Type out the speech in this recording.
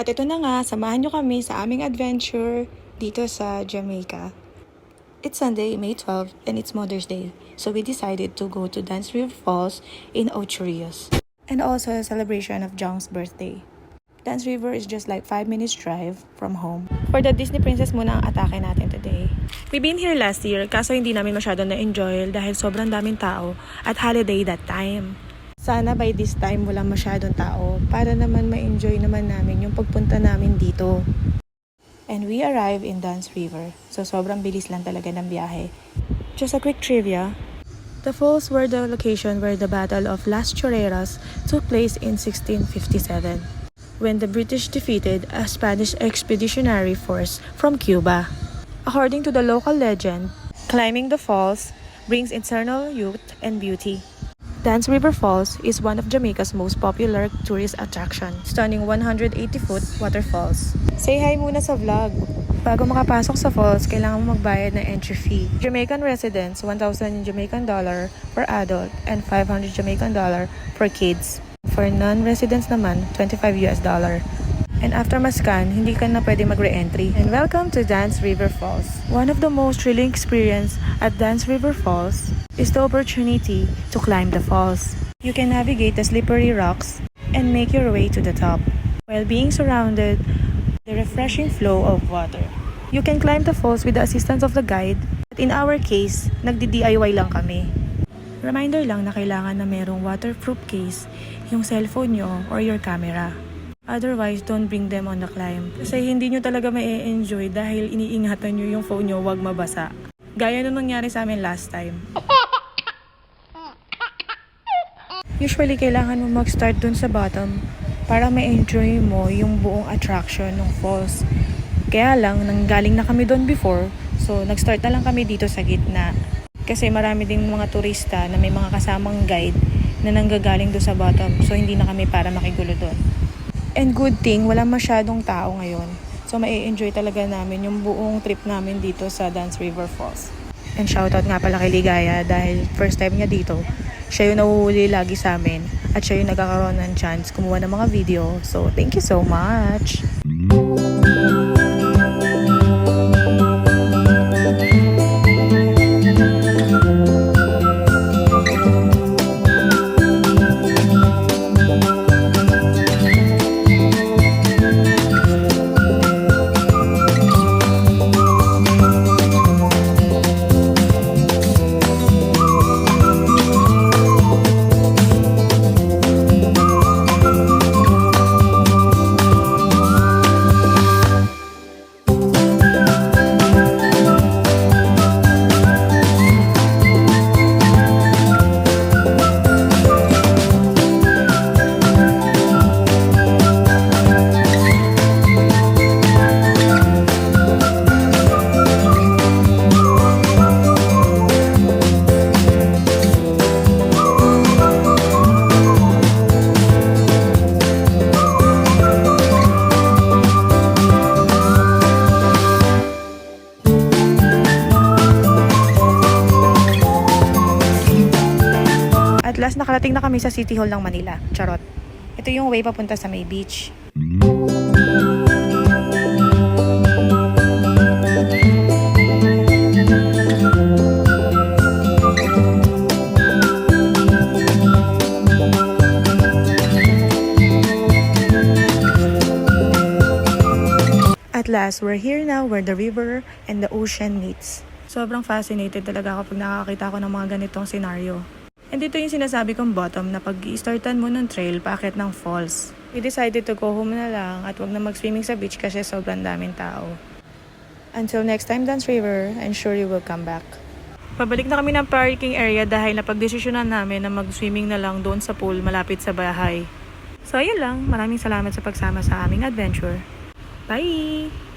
At ito na nga, samahan nyo kami sa aming adventure dito sa Jamaica. It's Sunday, May 12, and it's Mother's Day. So we decided to go to Dance River Falls in Ocho Rios. And also a celebration of Jong's birthday. Dance River is just like 5 minutes drive from home. For the Disney Princess muna ang atake natin today. We've been here last year, kaso hindi namin masyado na-enjoy dahil sobrang daming tao at holiday that time. Sana by this time walang masyadong tao para naman ma-enjoy naman namin yung pagpunta namin dito. And we arrived in Dance River, so sobrang bilis lang talaga ng biyahe. Just a quick trivia. The falls were the location where the Battle of Las Chorreras took place in 1657, when the British defeated a Spanish expeditionary force from Cuba. According to the local legend, climbing the falls brings eternal youth and beauty. Dance River Falls is one of Jamaica's most popular tourist attraction, stunning 180-foot waterfalls. Say hi muna sa vlog. Bago makapasok sa falls, kailangan mo magbayad ng entry fee. Jamaican residents, 1,000 Jamaican dollar per adult and 500 Jamaican dollar per kids. For non-residents naman, $25 US. And after mascan, hindi ka na pwede mag-re-entry. And welcome to Dance River Falls. One of the most thrilling experience at Dance River Falls is the opportunity to climb the falls. You can navigate the slippery rocks and make your way to the top while being surrounded by the refreshing flow of water. You can climb the falls with the assistance of the guide. But in our case, nagdi-DIY lang kami. Reminder lang na kailangan na merong waterproof case yung cellphone nyo or your camera. Otherwise, don't bring them on the climb. Kasi hindi nyo talaga ma-enjoy dahil iniingatan nyo yung phone nyo wag mabasa. Gaya nung nangyari sa amin last time. Usually, kailangan mo mag-start dun sa bottom para ma-enjoy mo yung buong attraction ng falls. Kaya lang, nanggaling na kami dun before, so nag-start na lang kami dito sa gitna. Kasi marami ding mga turista na may mga kasamang guide na nanggagaling doon sa bottom, so hindi na kami para makigulo doon. And good thing, wala masyadong tao ngayon. So mai-enjoy talaga namin yung buong trip namin dito sa Dance River Falls. And shoutout nga pala kay Ligaya dahil first time niya dito. Siya yung nahuhuli lagi sa amin at siya yung nagkakaroon ng chance kumuha ng mga video. So thank you so much! At last, nakarating na kami sa City Hall ng Manila. Charot. Ito yung way papunta sa May Beach. At last, we're here now where the river and the ocean meets. Sobrang fascinated talaga kapag nakakita ko ng mga ganitong senaryo. And dito yung sinasabi kong bottom na pag-i-startan mo ng trail paakit ng falls. We decided to go home na lang at wag na mag-swimming sa beach kasi sobrang daming tao. Until next time, Dance River, I'm sure you will come back. Pabalik na kami ng parking area dahil napag-desisyonan namin na mag-swimming na lang doon sa pool malapit sa bahay. So ayun lang, maraming salamat sa pagsama sa aming adventure. Bye!